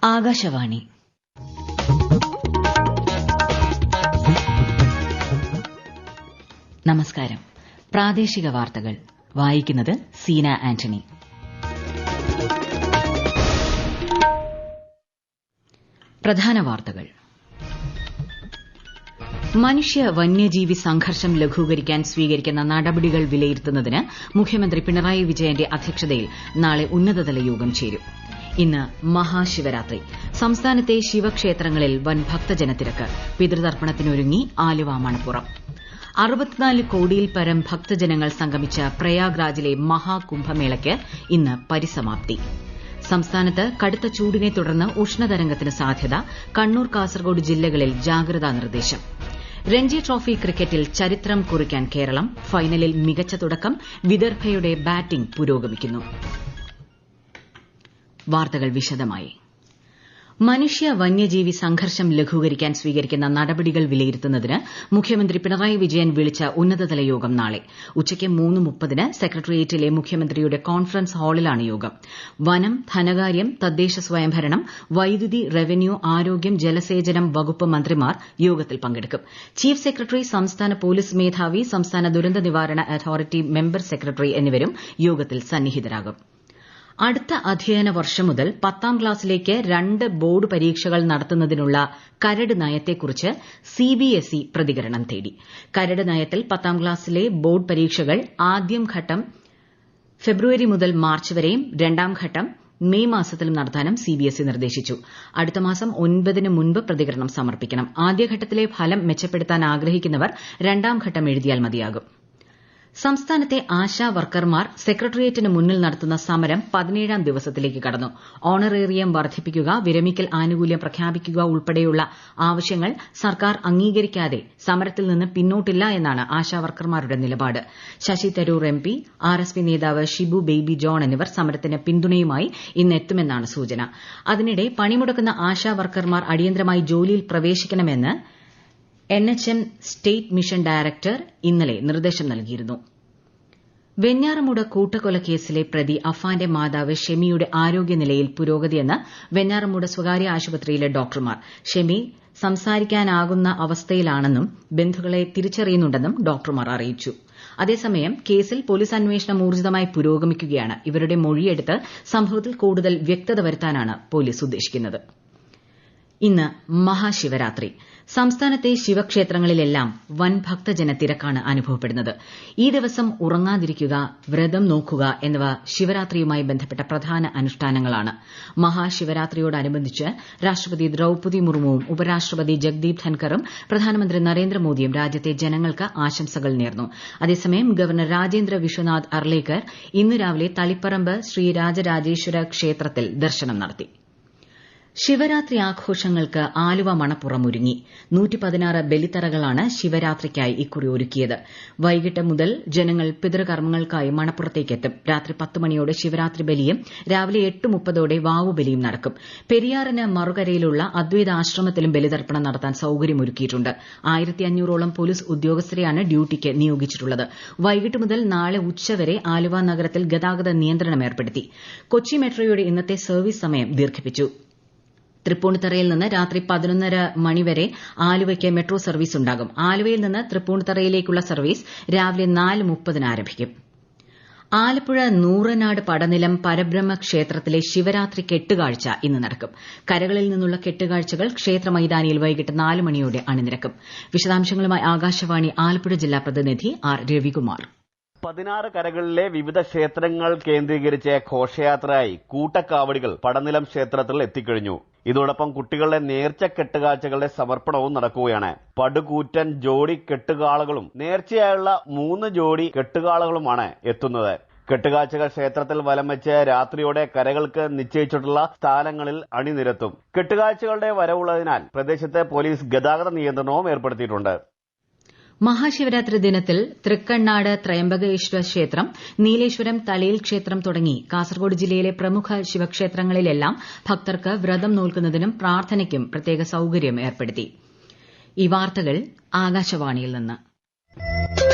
ആകാശവാണി നമസ്കാരം. പ്രാദേശിക വാർത്തകൾ വായിക്കുന്നത് സീന ആന്റണി. പ്രധാന വാർത്തകൾ. മനുഷ്യ വന്യജീവി സംഘർഷം ലഘൂകരിക്കാൻ സ്വീകരിക്കുന്ന നടപടികൾ വിലയിരുത്തുന്നതിന് മുഖ്യമന്ത്രി പിണറായി വിജയന്റെ അധ്യക്ഷതയിൽ നാളെ ഉന്നതതല യോഗം ചേരും. ഇന്ന് മഹാശിവരാത്രി. സംസ്ഥാനത്തെ ശിവക്ഷേത്രങ്ങളിൽ വൻ ഭക്തജനത്തിരക്ക്. പിതൃതർപ്പണത്തിനൊരുങ്ങി ആലുവ മണപ്പുറം. 64 കോടിയിൽ പരം ഭക്തജനങ്ങൾ സംഗമിച്ച പ്രയാഗ്രാജിലെ മഹാകുംഭമേളയ്ക്ക് ഇന്ന് പരിസമാപ്തി. സംസ്ഥാനത്ത് കടുത്ത ചൂടിനെ തുടർന്ന് ഉഷ്ണതരംഗത്തിന് സാധ്യത. കണ്ണൂർ, കാസർഗോഡ് ജില്ലകളിൽ ജാഗ്രതാ നിർദ്ദേശം. രഞ്ജി ട്രോഫി ക്രിക്കറ്റിൽ ചരിത്രം കുറിക്കാൻ കേരളം. ഫൈനലിൽ മികച്ച തുടക്കം. വിദർഭയുടെ ബാറ്റിംഗ് പുരോഗമിക്കുന്നു. വാർത്തകൾ വിശദമായി. മനുഷ്യ വന്യജീവി സംഘർഷം ലഘൂകരിക്കാൻ സ്വീകരിക്കുന്ന നടപടികൾ വിലയിരുത്തുന്നതിന് മുഖ്യമന്ത്രി പിണറായി വിജയൻ വിളിച്ച ഉന്നതതല യോഗം നാളെ ഉച്ചയ്ക്ക് 3:30 സെക്രട്ടേറിയറ്റിലെ മുഖ്യമന്ത്രിയുടെ കോൺഫറൻസ് ഹാളിലാണ് യോഗം. വനം, ധനകാര്യം, തദ്ദേശ സ്വയംഭരണം, വൈദ്യുതി, റവന്യൂ, ആരോഗ്യം, ജലസേചനം വകുപ്പ് മന്ത്രിമാർ യോഗത്തിൽ പങ്കെടുക്കും. ചീഫ് സെക്രട്ടറി, സംസ്ഥാന പോലീസ് മേധാവി, സംസ്ഥാന ദുരന്ത നിവാരണ അതോറിറ്റി മെമ്പർ സെക്രട്ടറി എന്നിവരും യോഗത്തിൽ സന്നിഹിതരാകും. അടുത്ത അധ്യയന വർഷം മുതൽ 10ാം ക്ലാസ്സിലേക്ക് 2 ബോർഡ് പരീക്ഷകൾ നടത്തുന്നതിനുള്ള കരട് നയത്തെക്കുറിച്ച് സിബിഎസ്ഇ പ്രതികരണം തേടി. കരട് നയത്തിൽ 10ാം ക്ലാസ്സിലെ ബോർഡ് പരീക്ഷകൾ ആദ്യം ഘട്ടം ഫെബ്രുവരി മുതൽ മാർച്ച് വരെയും രണ്ടാം ഘട്ടം മെയ് മാസത്തിലും നടത്താനും സിബിഎസ്ഇ നിർദ്ദേശിച്ചു. അടുത്ത മാസം 9 മുൻപ് പ്രതികരണം സമർപ്പിക്കണം. ആദ്യഘട്ടത്തിലെ ഫലം മെച്ചപ്പെടുത്താൻ ആഗ്രഹിക്കുന്നവർ രണ്ടാം ഘട്ടം എഴുതിയാൽ മതിയാകും. സംസ്ഥാനത്തെ ആശാ വർക്കർമാർ സെക്രട്ടേറിയറ്റിന് മുന്നിൽ നടത്തുന്ന സമരം 17ാം ദിവസത്തിലേക്ക് കടന്നു. ഓണറേറിയം വർദ്ധിപ്പിക്കുക, വിരമിക്കൽ ആനുകൂല്യം പ്രഖ്യാപിക്കുക ഉൾപ്പെടെയുള്ള ആവശ്യങ്ങൾ സർക്കാർ അംഗീകരിക്കാതെ സമരത്തിൽ നിന്ന് പിന്നോട്ടില്ല എന്നാണ് ആശാ വർക്കർമാരുടെ നിലപാട്. ശശി തരൂർ എംപി, ആർഎസ്പി നേതാവ് ഷിബു ബേബി ജോൺ എന്നിവർ സമരത്തിന് പിന്തുണയുമായി ഇന്നെത്തുമെന്നാണ് സൂചന. അതിനിടെ പണിമുടക്കുന്ന ആശാ വർക്കർമാർ അടിയന്തരമായി ജോലിയിൽ പ്രവേശിക്കണമെന്ന് എൻഎച്ച്എം സ്റ്റേറ്റ് മിഷൻ ഡയറക്ടർ ഇന്നലെ നിർദ്ദേശം നൽകിയിരുന്നു. വെഞ്ഞാറമൂട് കൂട്ടക്കൊലക്കേസിലെ പ്രതി അഫാന്റെ മാതാവ് ഷെമിയുടെ ആരോഗ്യനിലയിൽ പുരോഗതിയെന്ന് വെഞ്ഞാറമൂട് സ്വകാര്യ ആശുപത്രിയിലെ ഡോക്ടർമാർ. ഷെമി സംസാരിക്കാനാകുന്ന അവസ്ഥയിലാണെന്നും ബന്ധുക്കളെ തിരിച്ചറിയുന്നുണ്ടെന്നും ഡോക്ടർമാർ അറിയിച്ചു. അതേസമയം കേസിൽ പോലീസ് അന്വേഷണം ഊർജിതമായി പുരോഗമിക്കുകയാണ്. ഇവരുടെ മൊഴിയെടുത്ത് സംഭവത്തിൽ കൂടുതൽ വ്യക്തത വരുത്താനാണ് പോലീസ് ഉദ്ദേശിക്കുന്നത്. ഇന്ന് മഹാശിവരാത്രി. സംസ്ഥാനത്തെ ശിവക്ഷേത്രങ്ങളിലെല്ലാം വൻ ഭക്തജന തിരക്കാണ് അനുഭവപ്പെടുന്നത്. ഈ ദിവസം ഉറങ്ങാതിരിക്കുക, വ്രതം നോക്കുക എന്നിവ ശിവരാത്രിയുമായി ബന്ധപ്പെട്ട പ്രധാന അനുഷ്ഠാനങ്ങളാണ്. മഹാശിവരാത്രിയോടനുബന്ധിച്ച് രാഷ്ട്രപതി ദ്രൌപദി മുർമുവും ഉപരാഷ്ട്രപതി ജഗ്ദീപ് ധൻഖറും പ്രധാനമന്ത്രി നരേന്ദ്രമോദിയും രാജ്യത്തെ ജനങ്ങൾക്ക് ആശംസകൾ നേർന്നു. അതേസമയം ഗവർണർ രാജേന്ദ്ര വിശ്വനാഥ് അർലേക്കർ ഇന്ന് രാവിലെ തളിപ്പറമ്പ് ശ്രീരാജരാജേശ്വര ക്ഷേത്രത്തിൽ ദർശനം നടത്തി. ശിവരാത്രി ആഘോഷങ്ങൾക്ക് ആലുവ മണപ്പുറം ഒരുങ്ങി. 116 ബലിത്തറകളാണ് ശിവരാത്രിക്കായി ഇക്കുറി ഒരുക്കിയത്. വൈകിട്ട് മുതൽ ജനങ്ങൾ പിതൃകർമ്മങ്ങൾക്കായി മണപ്പുറത്തേക്കെത്തും. രാത്രി 10 മണിയോടെ ശിവരാത്രി ബലിയും രാവിലെ 8:30 വാവുബലിയും നടക്കും. പെരിയാറിന് മറുകരയിലുള്ള അദ്വൈത ആശ്രമത്തിലും ബലിതർപ്പണം നടത്താൻ സൌകര്യമൊരുക്കിയിട്ടുണ്ട്. 1500ഓളം പോലീസ് ഉദ്യോഗസ്ഥരെയാണ് ഡ്യൂട്ടിക്ക് നിയോഗിച്ചിട്ടുള്ളത്. വൈകിട്ട് മുതൽ നാളെ ഉച്ചവരെ ആലുവ നഗരത്തിൽ ഗതാഗത നിയന്ത്രണം ഏർപ്പെടുത്തി. കൊച്ചി മെട്രോയുടെ ഇന്നത്തെ സർവീസ് സമയം ദീർഘിപ്പിച്ചു. തൃപ്പൂണിത്തറയിൽ നിന്ന് രാത്രി 11:30 മണിവരെ ആലുവയ്ക്ക് മെട്രോ സർവീസ് ഉണ്ടാകും. ആലുവയിൽ നിന്ന് തൃപ്പൂണിത്തറയിലേക്കുള്ള സർവീസ് രാവിലെ 4:30 ആരംഭിക്കും. ആലപ്പുഴ നൂറനാട് പടനിലം പരബ്രഹ്മ ക്ഷേത്രത്തിലെ ശിവരാത്രി കെട്ടുകാഴ്ച ഇന്ന് നടക്കും. കരകളിൽ നിന്നുള്ള കെട്ടുകാഴ്ചകൾ ക്ഷേത്ര മൈതാനിയിൽ വൈകിട്ട് 4 മണിയോടെ അണിനിരക്കും. വിശദാംശങ്ങളുമായി ആകാശവാണി ആലപ്പുഴ ജില്ലാ പ്രതിനിധി ആർ രവികുമാർ. 16 കരകളിലെ വിവിധ ക്ഷേത്രങ്ങൾ കേന്ദ്രീകരിച്ച് ഘോഷയാത്രയായി കൂട്ടക്കാവടികൾ പടനിലം ക്ഷേത്രത്തിൽ എത്തിക്കഴിഞ്ഞു. ഇതോടൊപ്പം കുട്ടികളുടെ നേർച്ച കെട്ടുകാഴ്ചകളുടെ സമർപ്പണവും നടക്കുകയാണ്. പടുകൂറ്റൻ ജോഡി കെട്ടുകാളകളും നേർച്ചയായുള്ള 3 ജോഡി കെട്ടുകാളകളുമാണ് എത്തുന്നത്. കെട്ടുകാഴ്ചകൾ ക്ഷേത്രത്തിൽ വലം വെച്ച് രാത്രിയോടെ കരകൾക്ക് നിശ്ചയിച്ചിട്ടുള്ള സ്ഥാനങ്ങളിൽ അണിനിരത്തും. കെട്ടുകാഴ്ചകളുടെ വരവുള്ളതിനാൽ പ്രദേശത്ത് പോലീസ് ഗതാഗത നിയന്ത്രണവും ഏർപ്പെടുത്തിയിട്ടുണ്ട്. മഹാശിവരാത്രി ദിനത്തിൽ തൃക്കണ്ണാട് ത്രയംബകേശ്വര ക്ഷേത്രം, നീലേശ്വരം തലയിൽ ക്ഷേത്രം തുടങ്ങി കാസർഗോഡ് ജില്ലയിലെ പ്രമുഖ ശിവക്ഷേത്രങ്ങളിലെല്ലാം ഭക്തർക്ക് വ്രതം നോൽക്കുന്നതിനും പ്രാർത്ഥനയ്ക്കും പ്രത്യേക സൌകര്യം ഏർപ്പെടുത്തി. ഈ വാർത്തകൾ ആകാശവാണിയിൽ നിന്ന്.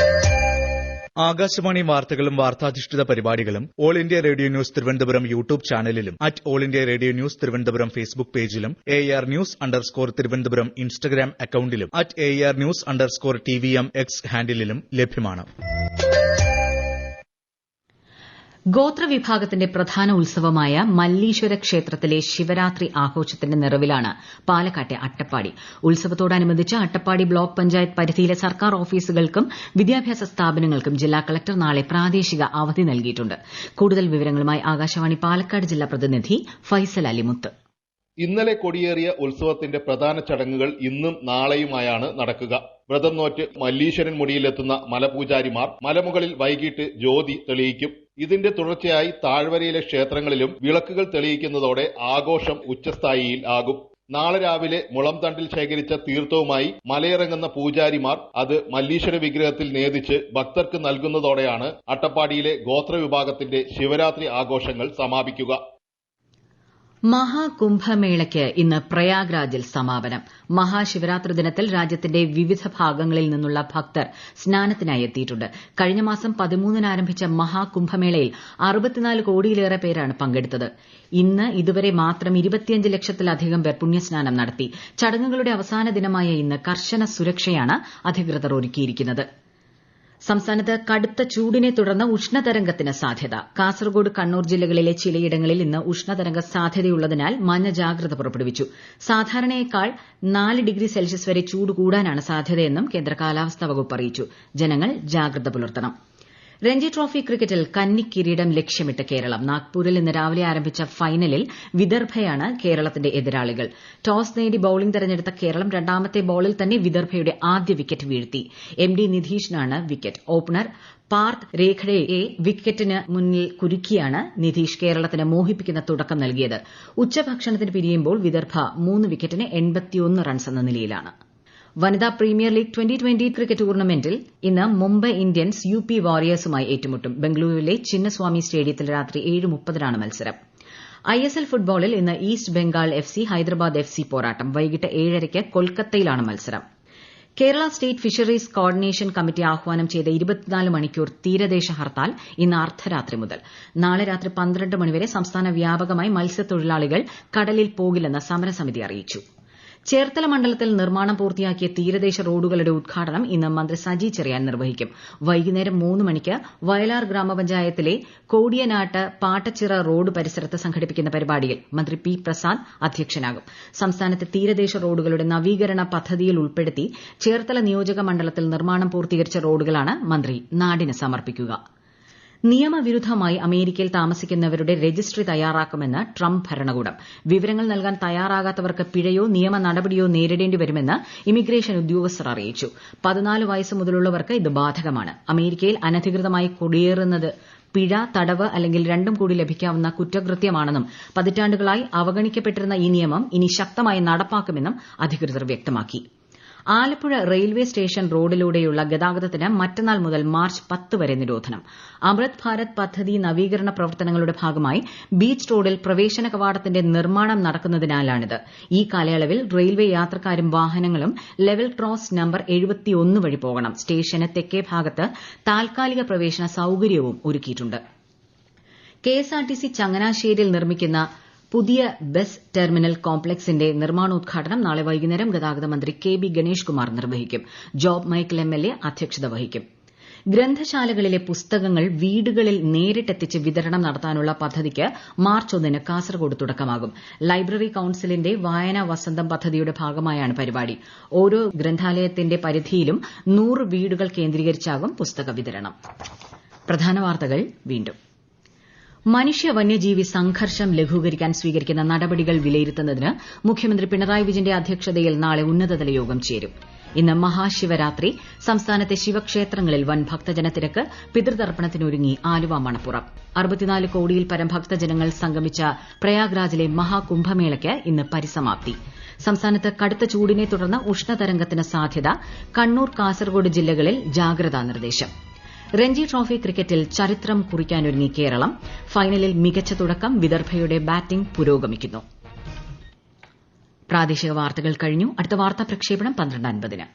ആകാശവാണി വാർത്തകളും വാർത്താധിഷ്ഠിത പരിപാടികളും all India radio news Thiruvananthapuram YouTube ചാനലിലും @all India radio news Thiruvananthapuram Facebook പേജിലും AR News_ തിരുവനന്തപുരം ഇൻസ്റ്റഗ്രാം അക്കൌണ്ടിലും @AR News_TVM X ഹാൻഡിലും ലഭ്യമാണ്. ഗോത്രവിഭാഗത്തിന്റെ പ്രധാന ഉത്സവമായ മല്ലീശ്വര ക്ഷേത്രത്തിലെ ശിവരാത്രി ആഘോഷത്തിന്റെ നിറവിലാണ് പാലക്കാട്ടെ അട്ടപ്പാടി. ഉത്സവത്തോടനുബന്ധിച്ച് അട്ടപ്പാടി ബ്ലോക്ക് പഞ്ചായത്ത് പരിധിയിലെ സർക്കാർ ഓഫീസുകൾക്കും വിദ്യാഭ്യാസ സ്ഥാപനങ്ങൾക്കും ജില്ലാ കളക്ടർ നാളെ പ്രാദേശിക അവധി നൽകിയിട്ടുണ്ട്. കൂടുതൽ വിവരങ്ങളുമായി ആകാശവാണി പാലക്കാട് ജില്ലാ പ്രതിനിധി ഫൈസൽ അലിമുത്ത്. ഇന്നലെ കൊടിയേറിയ ഉത്സവത്തിന്റെ പ്രധാന ചടങ്ങുകൾ ഇന്നും നാളെയുമായാണ് നടക്കുക. വ്രതം നോറ്റ് മല്ലീശ്വരൻ മുടിയിലെത്തുന്ന മലപൂജാരിമാർ മലമുകളിൽ വൈകിട്ട് ജ്യോതി തെളിയിക്കും. ഇതിന്റെ തുടർച്ചയായി താഴ്വരയിലെ ക്ഷേത്രങ്ങളിലും വിളക്കുകൾ തെളിയിക്കുന്നതോടെ ആഘോഷം ഉച്ചസ്ഥായിയിൽ ആകും. നാളെ രാവിലെ മുളംതണ്ടിൽ ശേഖരിച്ച തീർത്ഥവുമായി മലയിറങ്ങുന്ന പൂജാരിമാർ അത് മല്ലീശ്വര വിഗ്രഹത്തിൽ നേദിച്ച് ഭക്തർക്ക് നൽകുന്നതോടെയാണ് അട്ടപ്പാടിയിലെ ഗോത്രവിഭാഗത്തിന്റെ ശിവരാത്രി ആഘോഷങ്ങൾ സമാപിക്കുക. മഹാകുംഭമേളയ്ക്ക് ഇന്ന് പ്രയാഗ്രാജിൽ സമാപനം. മഹാശിവരാത്രി ദിനത്തിൽ രാജ്യത്തിന്റെ വിവിധ ഭാഗങ്ങളിൽ നിന്നുള്ള ഭക്തർ സ്നാനത്തിനായി എത്തിയിട്ടുണ്ട്. കഴിഞ്ഞ മാസം 13-ന് ആരംഭിച്ച മഹാകുംഭമേളയിൽ 64 കോടിയിലേറെ പേരാണ് പങ്കെടുത്തത്. ഇന്ന് ഇതുവരെ മാത്രം 25 ലക്ഷത്തിലധികം പേർ പുണ്യസ്നാനം നടത്തി. ചടങ്ങുകളുടെ അവസാന ദിനമായ ഇന്ന് കർശന സുരക്ഷയാണ് അധികൃതർ ഒരുക്കിയിരിക്കുന്നത്. സംസ്ഥാനത്ത് കടുത്ത ചൂടിനെ തുടർന്ന് ഉഷ്ണതരംഗത്തിന് സാധ്യത. കാസർഗോഡ്, കണ്ണൂർ ജില്ലകളിലെ ചിലയിടങ്ങളിൽ ഇന്ന് ഉഷ്ണതരംഗ സാധ്യതയുള്ളതിനാൽ മഞ്ഞ ജാഗ്രത പുറപ്പെടുവിച്ചു. സാധാരണയേക്കാൾ 4 ഡിഗ്രി സെൽഷ്യസ് വരെ ചൂട് കൂടാനാണ് സാധ്യതയെന്നും കേന്ദ്ര കാലാവസ്ഥാ വകുപ്പ് അറിയിച്ചു. ജനങ്ങൾ ജാഗ്രത പുലർത്തണം. രഞ്ജി ട്രോഫി ക്രിക്കറ്റിൽ കന്നി കിരീടം ലക്ഷ്യമിട്ട് കേരളം. നാഗ്പൂരിൽ ഇന്ന് രാവിലെ ആരംഭിച്ച ഫൈനലിൽ വിദർഭയാണ് കേരളത്തിന്റെ എതിരാളികൾ. ടോസ് നേടി ബൌളിംഗ് തെരഞ്ഞെടുത്ത കേരളം രണ്ടാമത്തെ ബോളിൽ തന്നെ വിദർഭയുടെ ആദ്യ വിക്കറ്റ് വീഴ്ത്തി. MD നിധീഷിനാണ് wicket. ഓപ്പണർ പാർത്ത് രേഖഡയെ വിക്കറ്റിന് മുന്നിൽ കുരുക്കിയാണ് നിധീഷ് കേരളത്തിന് മോഹിപ്പിക്കുന്ന തുടക്കം നൽകിയത്. ഉച്ചഭക്ഷണത്തിന് പിരിയുമ്പോൾ വിദർഭ 3 വിക്കറ്റിന് 81 റൺസ് എന്ന നിലയിലാണ്. വനിതാ പ്രീമിയർ ലീഗ് 2020 ക്രിക്കറ്റ് ടൂർണമെന്റിൽ ഇന്ന് മുംബൈ ഇന്ത്യൻസ് UP വാരിയേഴ്സുമായി ഏറ്റുമുട്ടും. ബംഗളൂരുവിലെ ചിന്നസ്വാമി സ്റ്റേഡിയത്തിൽ രാത്രി 7:30-നാണ് മത്സരം. ISL ഫുട്ബോളിൽ ഇന്ന് east Bengal FC Hyderabad FC പോരാട്ടം. വൈകിട്ട് 7:30-ക്ക് കൊൽക്കത്തയിലാണ് മത്സരം. Kerala state fisheries coordination committee ആഹ്വാനം ചെയ്ത 24 മണിക്കൂർ തീരദേശ ഹർത്താൽ ഇന്ന് അർദ്ധരാത്രി മുതൽ. നാളെ രാത്രി 12 മണിവരെ സംസ്ഥാന വ്യാപകമായി മത്സ്യത്തൊഴിലാളികൾ കടലിൽ പോകില്ലെന്ന് സമരസമിതി അറിയിച്ചു. ചേർത്തല മണ്ഡലത്തിൽ നിർമ്മാണം പൂർത്തിയാക്കിയ തീരദേശ റോഡുകളുടെ ഉദ്ഘാടനം ഇന്ന് മന്ത്രി സജി ചെറിയാൻ നിർവഹിക്കും. വൈകുന്നേരം 3 മണിക്ക് വയലാർ ഗ്രാമപഞ്ചായത്തിലെ കോടിയനാട്ട് പാട്ടച്ചിറ റോഡ് പരിസരത്ത് സംഘടിപ്പിക്കുന്ന പരിപാടിയിൽ മന്ത്രി P. പ്രസാദ് അധ്യക്ഷനാകും. സംസ്ഥാനത്തെ തീരദേശ റോഡുകളുടെ നവീകരണ പദ്ധതിയിൽ ഉൾപ്പെടുത്തി ചേർത്തല നിയോജക മണ്ഡലത്തിൽ നിർമ്മാണം പൂർത്തീകരിച്ച റോഡുകളാണ് മന്ത്രി നാടിന് സമർപ്പിക്കുക. നിയമവിരുദ്ധമായി അമേരിക്കയിൽ താമസിക്കുന്നവരുടെ രജിസ്ട്രി തയ്യാറാക്കുമെന്ന് ട്രംപ് ഭരണകൂടം. വിവരങ്ങൾ നൽകാൻ തയ്യാറാകാത്തവർക്ക് പിഴയോ നിയമ നടപടിയോ നേരിടേണ്ടി വരുമെന്ന് ഇമിഗ്രേഷൻ ഉദ്യോഗസ്ഥർ അറിയിച്ചു. 14 വയസ്സ് മുതലുള്ളവർക്ക് ഇത് ബാധകമാണ്. അമേരിക്കയിൽ അനധികൃതമായി കുടിയേറുന്നത് പിഴ, തടവ് അല്ലെങ്കിൽ രണ്ടും കൂടി ലഭിക്കാവുന്ന കുറ്റകൃത്യമാണെന്നും പതിറ്റാണ്ടുകളായി അവഗണിക്കപ്പെട്ടിരുന്ന ഈ നിയമം ഇനി ശക്തമായി നടപ്പാക്കുമെന്നും അധികൃതർ വ്യക്തമാക്കി. ആലപ്പുഴ റെയിൽവേ സ്റ്റേഷൻ റോഡിലൂടെയുള്ള ഗതാഗതത്തിന് മറ്റന്നാൾ മുതൽ മാർച്ച് 10 വരെ നിരോധനം. അമൃത് ഭാരത് പദ്ധതി നവീകരണ പ്രവർത്തനങ്ങളുടെ ഭാഗമായി ബീച്ച് റോഡിൽ പ്രവേശന കവാടത്തിന്റെ നിർമ്മാണം നടക്കുന്നതിനാലാണിത്. ഈ കാലയളവിൽ റെയിൽവേ യാത്രക്കാരും വാഹനങ്ങളും ലെവൽ ക്രോസ് നമ്പർ 71 വഴി പോകണം. സ്റ്റേഷന് തെക്കേ ഭാഗത്ത് താൽക്കാലിക പ്രവേശന സൌകര്യവും ഒരുക്കിയിട്ടുണ്ട്. KSRTC ചങ്ങനാശ്ശേരിയിൽ നിർമ്മിക്കുന്ന പുതിയ ബസ് ടെർമിനൽ കോംപ്ലക്സിന്റെ നിർമ്മാണോദ്ഘാടനം നാളെ വൈകുന്നേരം ഗതാഗത മന്ത്രി KB ഗണേഷ് കുമാർ നിർവഹിക്കും. ജോബ് മൈക്കിൾ MLA അധ്യക്ഷത വഹിക്കും. ഗ്രന്ഥശാലകളിലെ പുസ്തകങ്ങൾ വീടുകളിൽ നേരിട്ടെത്തിച്ച് വിതരണം നടത്താനുള്ള പദ്ധതിക്ക് മാർച്ച് 1-ന് കാസർഗോഡ് തുടക്കമാകും. ലൈബ്രറി കൌൺസിലിന്റെ വായനാ വസന്തം പദ്ധതിയുടെ ഭാഗമായാണ് പരിപാടി. ഓരോ ഗ്രന്ഥാലയത്തിന്റെ പരിധിയിലും 100 വീടുകൾ കേന്ദ്രീകരിച്ചാകും പുസ്തക വിതരണം. പ്രധാന വാർത്തകൾ വീണ്ടും. മനുഷ്യ വന്യജീവി സംഘർഷം ലഘൂകരിക്കാൻ സ്വീകരിക്കുന്ന നടപടികൾ വിലയിരുത്തുന്നതിന് മുഖ്യമന്ത്രി പിണറായി വിജയന്റെ അധ്യക്ഷതയിൽ നാളെ ഉന്നതതല യോഗം ചേരും. ഇന്ന് മഹാശിവരാത്രി. സംസ്ഥാനത്തെ ശിവക്ഷേത്രങ്ങളിൽ വൻ ഭക്തജനത്തിരക്ക്. പിതൃതർപ്പണത്തിനൊരുങ്ങി ആലുവ മണപ്പുറം. 64 കോടിയിൽ പരം ഭക്തജനങ്ങൾ സംഗമിച്ച പ്രയാഗ്രാജിലെ മഹാകുംഭമേളയ്ക്ക് ഇന്ന് പരിസമാപ്തി. സംസ്ഥാനത്ത് കടുത്ത ചൂടിനെ തുടർന്ന് ഉഷ്ണതരംഗത്തിന് സാധ്യത. കണ്ണൂർ, കാസർഗോഡ് ജില്ലകളിൽ ജാഗ്രതാ നിർദ്ദേശം. രഞ്ജി ട്രോഫി ക്രിക്കറ്റിൽ ചരിത്രം കുറിക്കാനൊരുങ്ങി കേരളം. ഫൈനലിൽ മികച്ച തുടക്കം. വിദർഭയുടെ ബാറ്റിംഗ് പുരോഗമിക്കുന്നു. പ്രാദേശിക വാർത്തകൾ കഴിഞ്ഞു. അടുത്ത വാർത്താ പ്രക്ഷേപണം 12:50-ന്.